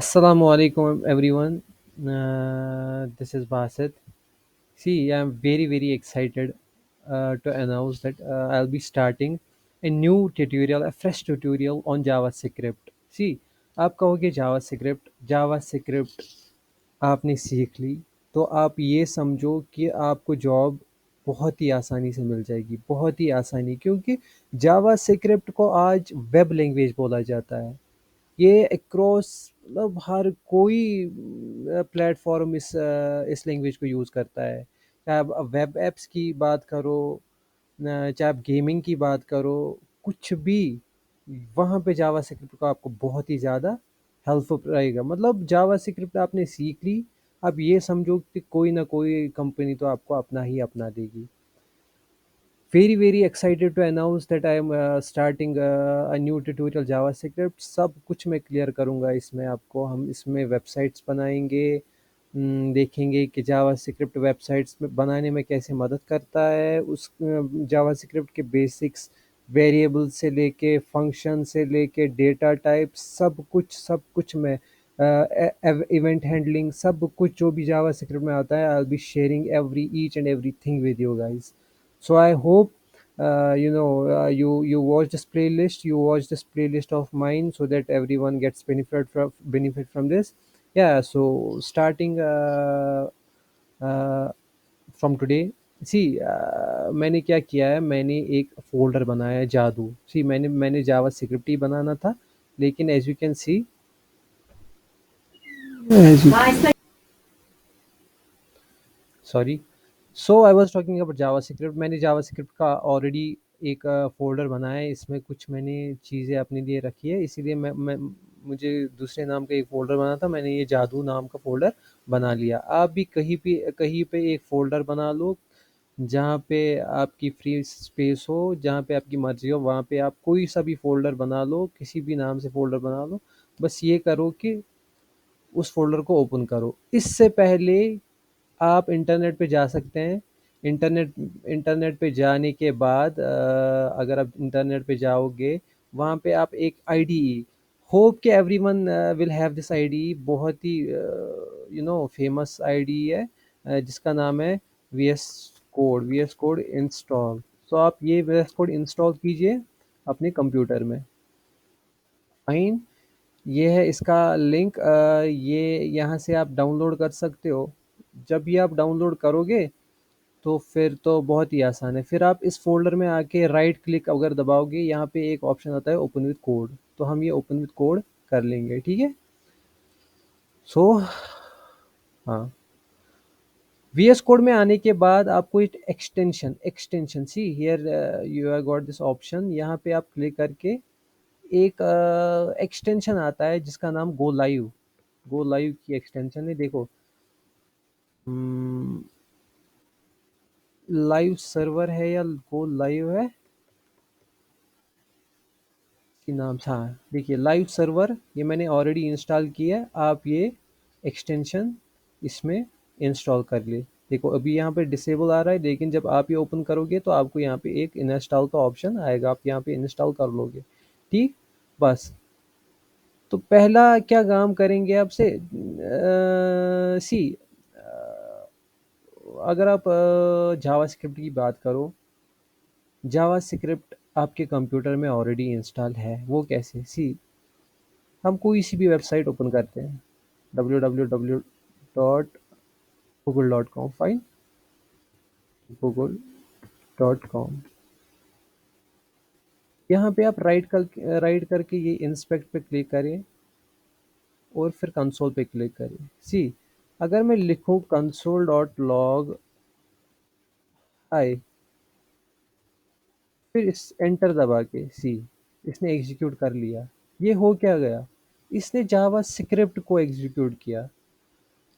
Assalamu alaikum everyone. This is Basit. See, I'm very excited to announce that I'll be starting a new tutorial, a fresh tutorial on JavaScript. See, आप कहोगे JavaScript आपने सीख ली तो आप ये समझो कि आपको जॉब बहुत ही आसानी से मिल जाएगी, बहुत ही आसानी, क्योंकि जावास्क्रिप्ट को आज वेब लैंग्वेज बोला जाता है। ये अक्रॉस मतलब हर कोई प्लेटफॉर्म इस लैंग्वेज को यूज़ करता है। चाहे आप वेब एप्स की बात करो, चाहे आप गेमिंग की बात करो, कुछ भी वहाँ पे जावास्क्रिप्ट का आपको बहुत ही ज़्यादा हेल्पफुल रहेगा। मतलब जावास्क्रिप्ट आपने सीख ली, अब ये समझो कि कोई ना कोई कंपनी तो आपको अपना ही अपना देगी। very excited to announce that I am starting a new tutorial JavaScript। सब कुछ मैं क्लियर करूँगा इसमें आपको। हम इसमें वेबसाइट्स बनाएंगे, देखेंगे कि जावास्क्रिप्ट वेबसाइट्स में बनाने में कैसे मदद करता है। उस जावास्क्रिप्ट के बेसिक्स, वेरिएबल से लेके फंक्शन से लेके डेटा टाइप, सब कुछ मैं इवेंट हैंडलिंग, सब कुछ जो भी जावास्क्रिप्ट में आता है, I will be sharing every each and everything with you guys. So I hope you watch this playlist. You watch this playlist of mine so that everyone gets benefit from this. Yeah. So starting uh, from today, see, मैंने क्या किया है, मैंने एक folder बनाया है जादू। सी मैंने जावा स्क्रिप्ट ही बनाना था, लेकिन as you can see, sorry, so I was talking about JavaScript. मैंने जावास्क्रिप्ट का ऑलरेडी एक फ़ोल्डर बनाया है, इसमें कुछ मैंने चीज़ें अपने लिए रखी है, इसीलिए मैं मुझे दूसरे नाम का एक फ़ोल्डर बनाना था, मैंने ये जादू नाम का फ़ोल्डर बना लिया। आप भी कहीं पे एक फ़ोल्डर बना लो, जहाँ पे आपकी फ्री स्पेस हो, जहाँ पे आपकी मर्ज़ी हो, वहाँ पे आप कोई सा भी फ़ोल्डर बना लो, किसी भी नाम से फ़ोल्डर बना लो। बस ये करो कि उस फ़ोल्डर को ओपन करो। इससे पहले आप इंटरनेट पे जा सकते हैं। इंटरनेट इंटरनेट पे जाने के बाद अगर आप इंटरनेट पे जाओगे, वहाँ पे आप एक आईडीई, होप कि everyone will have this IDE, बहुत ही फेमस आईडीई है, जिसका नाम है वीएस कोड इंस्टॉल। तो आप ये वीएस कोड इंस्टॉल कीजिए अपने कंप्यूटर में। फाइन। ये है इसका लिंक, ये यहाँ से आप डाउनलोड कर सकते हो। जब ये आप डाउनलोड करोगे तो फिर तो बहुत ही आसान है। फिर आप इस फ़ोल्डर में आके राइट क्लिक अगर दबाओगे, यहाँ पे एक ऑप्शन आता है ओपन विद कोड, तो हम ये ओपन विद कोड कर लेंगे, ठीक है। सो हाँ, वीएस कोड में आने के बाद आपको एक extension see here, you have got this option, यहाँ पे आप क्लिक करके एक एक्सटेंशन आता है जिसका नाम गो लाइव की एक्सटेंशन है, देखो। लाइव सर्वर है या गो लाइव है कि नाम था, देखिए लाइव सर्वर, ये मैंने ऑलरेडी इंस्टॉल किया है। आप ये एक्सटेंशन इसमें इंस्टॉल कर ले। देखो अभी यहाँ पे डिसेबल आ रहा है, लेकिन जब आप ये ओपन करोगे तो आपको यहाँ पे एक इंस्टॉल का ऑप्शन आएगा, आप यहाँ पे इंस्टॉल कर लोगे, ठीक। बस, तो पहला क्या काम करेंगे आपसे, सी, अगर आप जावास्क्रिप्ट की बात करो, जावास्क्रिप्ट आपके कंप्यूटर में ऑलरेडी इंस्टॉल है। वो कैसे, सी, हम कोई सी भी वेबसाइट ओपन करते हैं, www.google.com, फाइन, google.com। यहाँ पे आप राइट करके ये इंस्पेक्ट पे क्लिक करें और फिर कंसोल पे क्लिक करें। सी, अगर मैं लिखूँ console.log आई, फिर इस एंटर दबा के, सी, इसने एग्जीक्यूट कर लिया। ये हो क्या गया, इसने जावा स्क्रिप्ट को एग्जीक्यूट किया।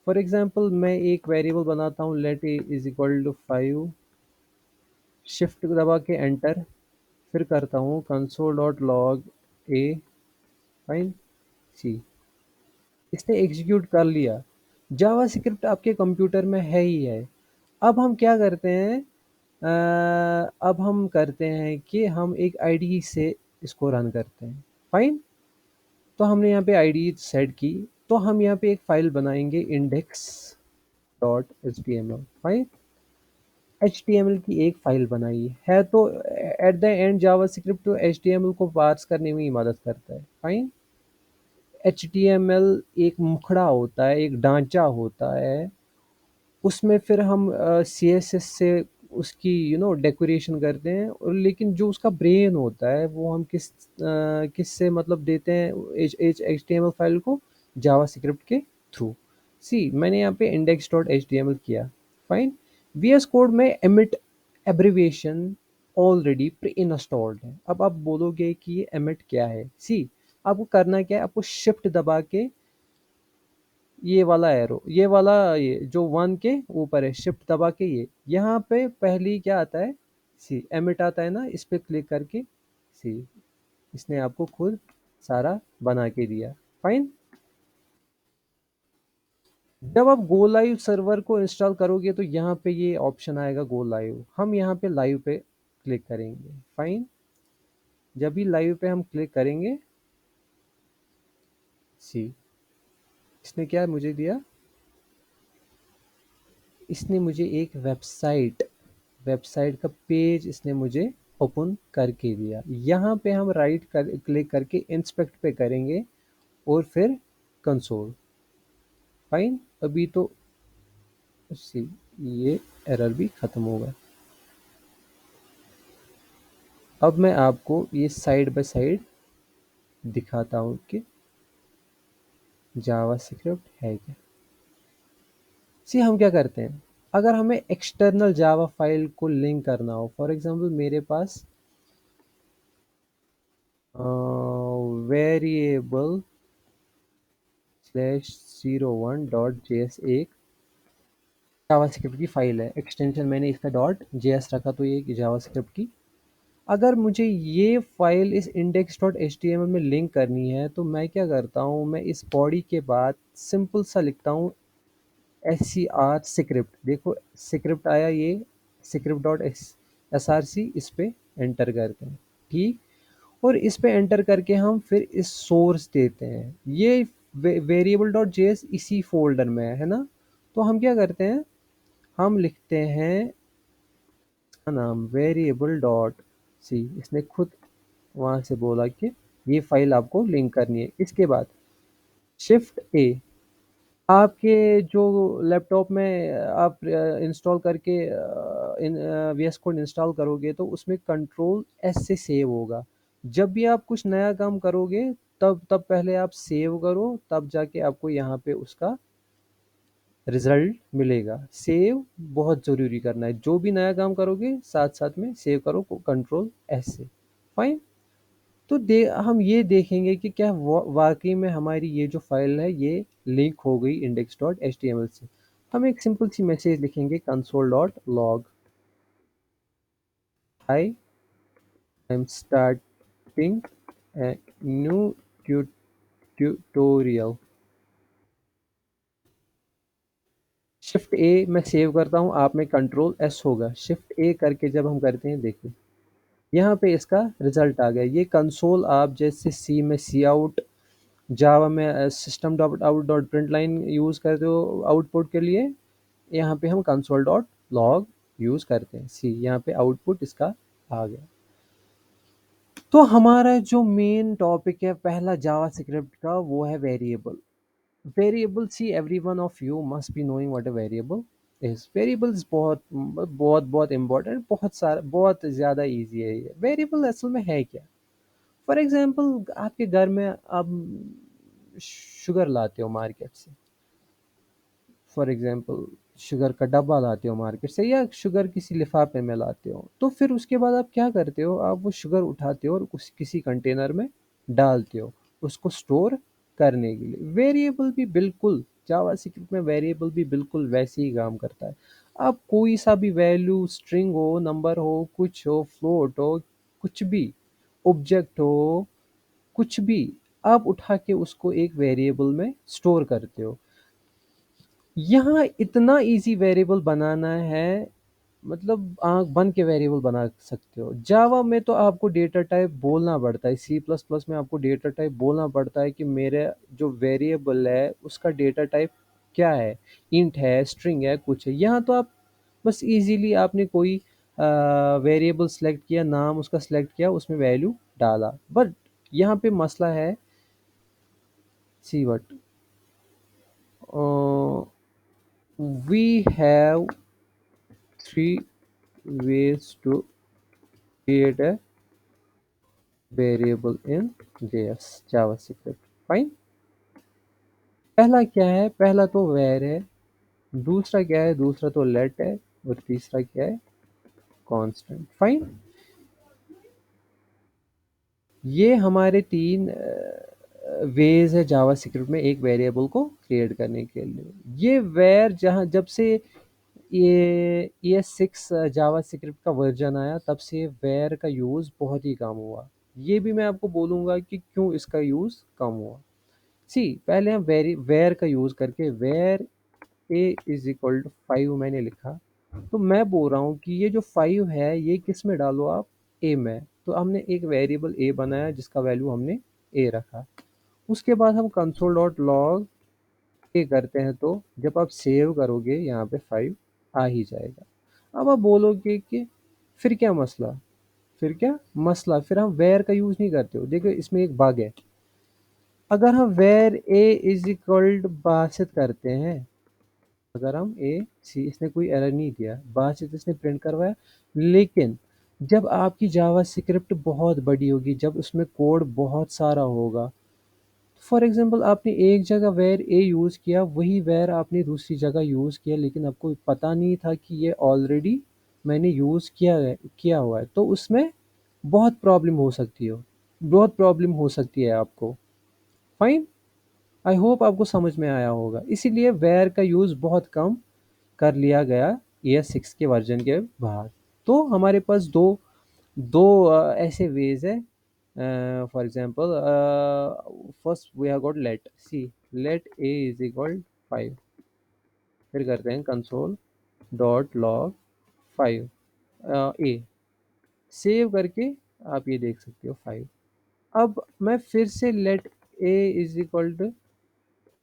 फॉर एग्जांपल मैं एक वेरिएबल बनाता हूँ, let a is equal to 5, shift दबा के एंटर, फिर करता हूँ console.log ए, फाइन, सी, इसने एग्जीक्यूट कर लिया। जावा स्क्रिप्ट आपके कंप्यूटर में है ही है। अब हम क्या करते हैं, अब हम करते हैं कि हम एक आईडी से इसको रन करते हैं, फाइन। तो हमने यहाँ पे आईडी सेट की, तो हम यहाँ पे एक फाइल बनाएंगे index dot H T M L file. H T M L की एक फाइल बनाई है तो at the end JavaScript तो एच टी एम एल को पार्स करने में ही मदद करता है। Fine. H T M L एक मुखड़ा होता है, एक ढांचा होता है, उसमें फिर हम सी एस एस से उसकी डेकोरेशन करते हैं। और लेकिन जो उसका ब्रेन होता है वो हम किस से मतलब देते हैं H H H T M L file को, जावा स्क्रिप्ट के थ्रू। सी मैंने यहाँ पे index dot H T M L किया। फाइन। वी एस कोड में Emmet abbreviation already pre installed है। अब आप बोलोगे कि ये एमिट क्या है। सी आपको करना क्या है, आपको शिफ्ट दबा के ये वाला एरो, ये वाला, ये जो वन के ऊपर है, शिफ्ट दबा के ये यहाँ पे पहली क्या आता है, सी एमिट आता है ना, इस पे क्लिक करके सी इसने आपको खुद सारा बना के दिया। फाइन। जब आप गो लाइव सर्वर को इंस्टॉल करोगे तो यहाँ पे ये ऑप्शन आएगा गो लाइव, हम यहाँ पे लाइव पे क्लिक करेंगे। फाइन। जब भी लाइव पे हम क्लिक करेंगे, सी इसने क्या मुझे दिया, इसने मुझे एक वेबसाइट वेबसाइट का पेज इसने मुझे ओपन करके दिया। यहाँ पे हम क्लिक करके इंस्पेक्ट पे करेंगे और फिर कंसोल। फाइन। अभी तो सी ये एरर भी खत्म होगा। अब मैं आपको ये साइड बाय साइड दिखाता हूँ कि जावा स्क्रिप्ट है क्या। सी हम क्या करते हैं, अगर हमें एक्सटर्नल जावा फाइल को लिंक करना हो, फॉर एग्जांपल मेरे पास variable slash 01 dot J S एक जावास्क्रिप्ट की फाइल है, एक्सटेंशन मैंने इसका डॉट जेएस रखा तो ये जावास्क्रिप्ट की। अगर मुझे ये फाइल इस index dot H T M L में लिंक करनी है तो मैं क्या करता हूँ, मैं इस बॉडी के बाद सिंपल सा लिखता हूँ एस सी आर स्क्रिप्ट। देखो स्क्रिप्ट आया, ये script dot S R C, इस पे एंटर करते हैं। ठीक। और इस पे एंटर करके हम फिर इस सोर्स देते हैं, ये वेरिएबल डॉट जेएस इसी फोल्डर में है ना। तो हम क्या करते हैं, हम लिखते हैं इसका नाम वेरिएबल डॉट सी, इसने खुद वहां से बोला कि ये फाइल आपको लिंक करनी है। इसके बाद शिफ्ट ए, आपके जो लैपटॉप में आप इंस्टॉल करके इन वी एस कोड इंस्टॉल करोगे तो उसमें कंट्रोल एस से सेव होगा। जब भी आप कुछ नया काम करोगे तब तब पहले आप सेव करो, तब जाके आपको यहाँ पे उसका रिजल्ट मिलेगा। सेव बहुत ज़रूरी करना है, जो भी नया काम करोगे साथ साथ में सेव करो कंट्रोल एस से। फाइन। तो हम ये देखेंगे कि क्या वाकई में हमारी ये जो फाइल है ये लिंक हो गई index dot H T M L से। हम एक सिंपल सी मैसेज लिखेंगे console dot log, hi I am starting a new tutorial. Shift A मैं सेव करता हूँ, आप में कंट्रोल एस होगा। शिफ्ट ए करके जब हम करते हैं, देखिए यहाँ पे इसका रिजल्ट आ गया। ये कंसोल आप जैसे सी में सी आउट, जावा में system dot out dot print line use करते हो आउटपुट के लिए, यहाँ पे हम कंसोल डॉट लॉग यूज़ करते हैं। सी यहाँ पे आउटपुट इसका आ गया। तो हमारा जो मेन टॉपिक है पहला जावा स्क्रिप्ट का, वो है variable. Variable, see every one of you must be knowing what a variable is. Variables बहुत बहुत बहुत इंपॉर्टेंट, बहुत सारा, बहुत ज़्यादा इजी है ये। वेरिएबल असल में है क्या। फॉर एग्जांपल आपके घर में आप शुगर लाते हो मार्केट से, फॉर एग्जांपल शुगर का डब्बा लाते हो मार्केट से, या शुगर किसी लिफाफे में लाते हो, तो फिर उसके बाद आप क्या करते हो, आप वो शुगर उठाते हो और किसी कंटेनर में डालते हो उसको स्टोर करने के लिए। वेरिएबल भी बिल्कुल, जावास्क्रिप्ट में वेरिएबल भी बिल्कुल वैसे ही काम करता है। आप कोई सा भी वैल्यू, स्ट्रिंग हो, नंबर हो, कुछ हो, फ्लोट हो, कुछ भी, ऑब्जेक्ट हो, कुछ भी, आप उठा के उसको एक वेरिएबल में स्टोर करते हो। यहाँ इतना इजी वेरिएबल बनाना है, मतलब आंख बंद के वेरिएबल बना सकते हो। जावा में तो आपको डेटा टाइप बोलना पड़ता है, सी प्लस प्लस में आपको डेटा टाइप बोलना पड़ता है कि मेरे जो वेरिएबल है उसका डेटा टाइप क्या है, इंट है, स्ट्रिंग है, कुछ है। यहाँ तो आप बस इजीली आपने कोई वेरिएबल सेलेक्ट किया, नाम उसका सेलेक्ट किया, उसमें वैल्यू डाला। बट यहाँ पे मसला है, see what we have three ways to create a variable in JS JavaScript। Fine. पहला क्या है, पहला तो where है, दूसरा क्या है, दूसरा तो let है, और तीसरा क्या है, constant। फाइन। ये हमारे तीन वेज है जावास्क्रिप्ट में एक वेरिएबल को क्रिएट करने के लिए। ये वेर जहाँ जब से ये 6 जावास्क्रिप्ट का वर्जन आया तब से वेर का यूज़ बहुत ही कम हुआ। ये भी मैं आपको बोलूँगा कि क्यों इसका यूज़ कम हुआ। सी पहले हम वेर का यूज़ करके var a is equal to 5 मैंने लिखा। तो मैं बोल रहा हूँ कि ये जो 5 है ये किस में डालो आप, ए में। तो हमने एक वेरिएबल ए बनाया जिसका वैल्यू हमने ए रखा। उसके बाद हम कंसोल डॉट लॉग ए करते हैं, तो जब आप सेव करोगे यहाँ पे 5 आ ही जाएगा। अब आप बोलोगे कि फिर क्या मसला, फिर क्या मसला, फिर हम वेर का यूज़ नहीं करते हो। देखो इसमें एक बग है। अगर हम var a is equal Basit करते हैं, अगर हम ए सी, इसने कोई एरर नहीं दिया, बासित इसने प्रिंट करवाया, लेकिन जब आपकी जावा स्क्रिप्ट बहुत बड़ी होगी, जब उसमें कोड बहुत सारा होगा, फॉर एग्जांपल आपने एक जगह वेर ए यूज़ किया, वही वेर आपने दूसरी जगह यूज़ किया, लेकिन आपको पता नहीं था कि ये ऑलरेडी मैंने यूज़ किया हुआ है, तो उसमें बहुत प्रॉब्लम हो सकती हो, बहुत प्रॉब्लम हो सकती है आपको। फाइन। आई होप आपको समझ में आया होगा। इसीलिए वेयर का यूज़ बहुत कम कर लिया गया ES6 के वर्जन के बाद। तो हमारे पास दो दो ऐसे वेज है। For example first we have got let c, let a is equal 5। फिर करते हैं console dot log 5 a, save करके आप ये देख सकते हो 5। अब मैं फिर से let a is equal to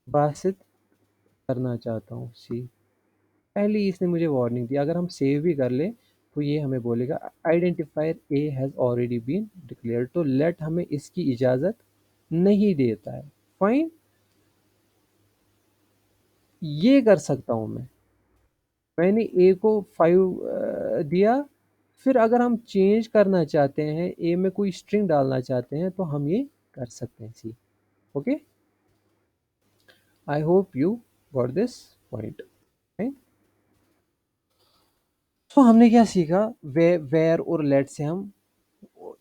Basit करना चाहता हूँ सी। पहले ही इसने मुझे वार्निंग दी, अगर हम सेव भी कर ले तो ये हमें बोलेगा identifier a has already been declared. तो लेट हमें इसकी इजाज़त नहीं देता है। फाइन। ये कर सकता हूँ मैं, मैंने ए को 5 दिया। फिर अगर हम चेंज करना चाहते हैं, ए में कोई स्ट्रिंग डालना चाहते हैं, तो हम ये कर सकते हैं C. Okay, I hope you got this point. तो हमने क्या सीखा, वेयर और लेट से हम,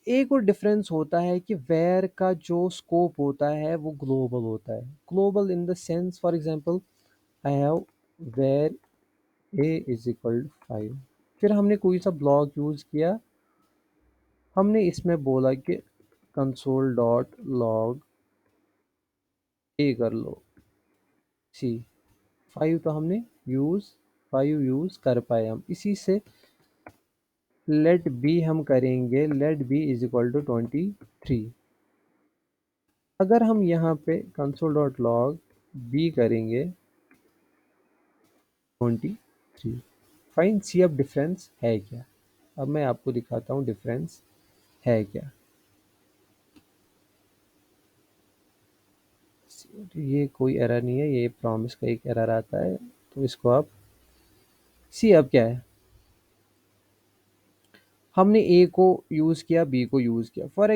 एक और डिफरेंस होता है कि वेयर का जो स्कोप होता है वो ग्लोबल होता है। Global in the sense, for example I have var a is equal 5। फिर हमने कोई सा ब्लॉक यूज़ किया, हमने इसमें बोला कि कंसोल डॉट लॉग ए कर लो सी। 5 तो हमने यूज़ 5 यूज़ कर पाए हम। इसी से लेट बी हम करेंगे, let b is equal to 23। अगर हम यहाँ पे कंसोल डॉट लॉग बी करेंगे 23। फाइन। सी अब डिफरेंस है क्या, अब मैं आपको दिखाता हूँ डिफरेंस है क्या। ये कोई एरर नहीं है, ये प्रॉमिस का एक एरर आता है, तो इसको आप सी। अब क्या है, हमने ए को यूज़ किया, बी को यूज़ किया। For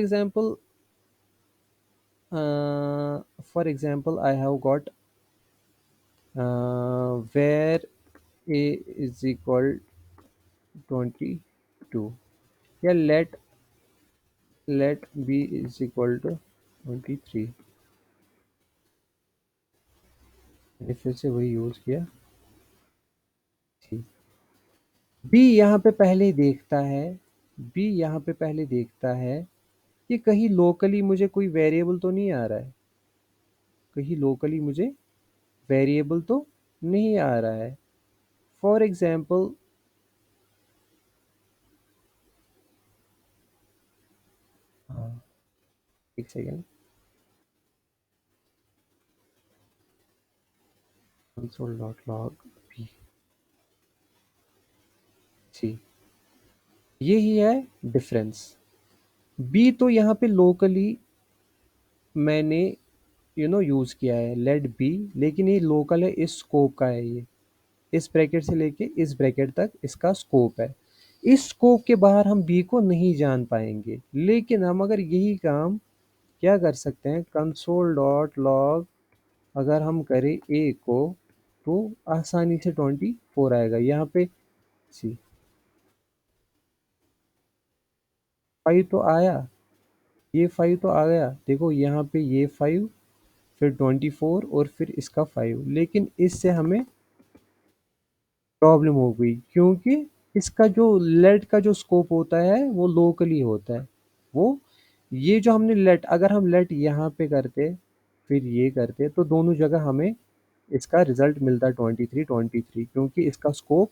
example I have got var a is equal 22, या let b is equal to 23। मैंने फिर से वही यूज़ किया थी। बी यहाँ पे पहले देखता है, बी यहाँ पे पहले देखता है कि कहीं लोकली मुझे कोई वेरिएबल तो नहीं आ रहा है, कहीं लोकली मुझे वेरिएबल तो नहीं आ रहा है। फॉर एग्जांपल एक second. Console dot log B, जी, यही है डिफरेंस। बी तो यहाँ पे लोकली मैंने यूज़ किया है लेट बी, लेकिन ये लोकल है, इस स्कोप का है ये, इस ब्रैकेट से लेके इस ब्रैकेट तक इसका स्कोप है। इस स्कोप के बाहर हम बी को नहीं जान पाएंगे, लेकिन हम अगर यही काम क्या कर सकते हैं, कंसोल डॉट लॉग अगर हम करें ए को, तो आसानी से 24 आएगा यहाँ पे। सी 5 तो आया, ये 5 तो आ गया, देखो यहाँ पे ये 5, फिर 24 और फिर इसका 5, लेकिन इससे हमें प्रॉब्लम हो गई, क्योंकि इसका जो लेट का जो स्कोप होता है वो लोकली होता है। वो ये जो हमने लेट, अगर हम लेट यहाँ पे करते फिर ये करते तो दोनों जगह हमें इसका रिजल्ट मिलता 23 क्योंकि इसका स्कोप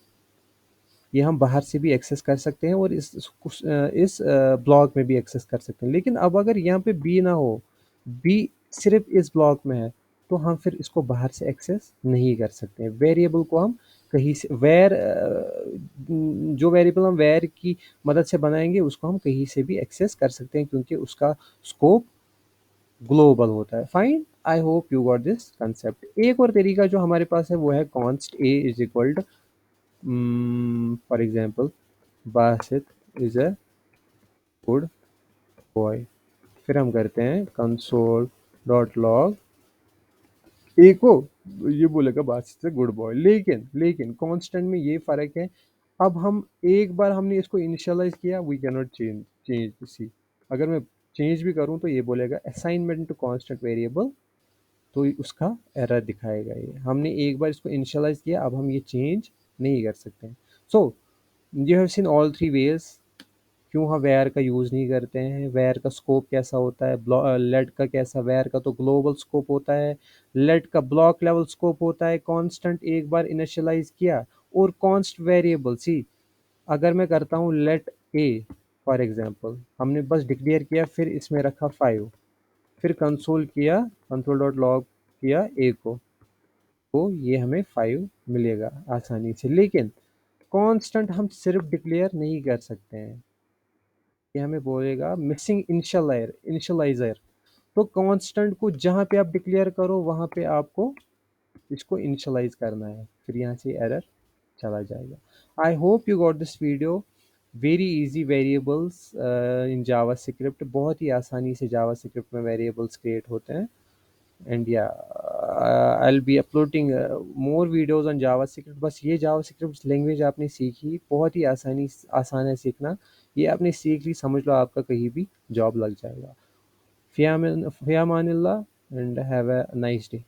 ये हम बाहर से भी एक्सेस कर सकते हैं और इस ब्लॉक में भी एक्सेस कर सकते हैं। लेकिन अब अगर यहाँ पे बी ना हो, बी सिर्फ इस ब्लॉक में है, तो हम फिर इसको बाहर से एक्सेस नहीं कर सकते। वेरिएबल को हम कहीं से जो वेरिएबल हम वेर की मदद से बनाएंगे उसको हम कहीं से भी एक्सेस कर सकते हैं, क्योंकि उसका स्कोप ग्लोबल होता है। Fine, I hope you got this concept. एक और तरीका जो हमारे पास है वो है const a is equal to, for example, Basit is a good boy. फिर हम करते हैं कंसोल डॉट लॉग ए को, ये बोलेगा बासित से गुड बॉय, लेकिन लेकिन कांस्टेंट में ये फर्क है। अब हम एक बार हमने इसको इनिशियलाइज किया, we can not change change C, अगर मैं चेंज भी करूं तो ये बोलेगा असाइनमेंट टू कांस्टेंट वेरिएबल, तो उसका एरर दिखाएगा। ये हमने एक बार इसको इनिशियलाइज किया, अब हम ये चेंज नहीं कर सकते हैं। So you have seen all three ways क्यों हम वेयर का यूज़ नहीं करते हैं। वेयर का स्कोप कैसा होता है, लेट का कैसा, वेयर का तो ग्लोबल स्कोप होता है, लेट का ब्लॉक लेवल स्कोप होता है। कांस्टेंट एक बार इनिशियलाइज किया और कॉन्स्ट वेरिएबल सी, अगर मैं करता हूँ लेट ए फॉर एग्जांपल, हमने बस डिक्लेयर किया फिर इसमें रखा 5, फिर कंसोल किया, कंसोल डॉट लॉग किया ए को, तो ये हमें 5 मिलेगा आसानी से। लेकिन कांस्टेंट हम सिर्फ डिक्लेयर नहीं कर सकते हैं, ये हमें बोलेगा मिसिंग इनिशियलाइजर। तो कांस्टेंट को जहाँ पे आप डिक्लेयर करो वहाँ पे आपको इसको इनिशियलाइज करना है, फिर यहाँ से एरर चला जाएगा। आई hope you got this video. Very easy variables in Java script, बहुत ही आसानी से जावा स्क्रिप्ट में वेरिएबल्स क्रिएट होते हैं। एंड या I will be uploading more videos on Java script. बस ये जावा स्क्रिप्ट लैंग्वेज आपने सीखी, बहुत ही आसान है सीखना। ये आपने सीख ली, समझ लो आपका कहीं भी जॉब लग जाएगा। फ़ियामानिल्लाह and have a nice day.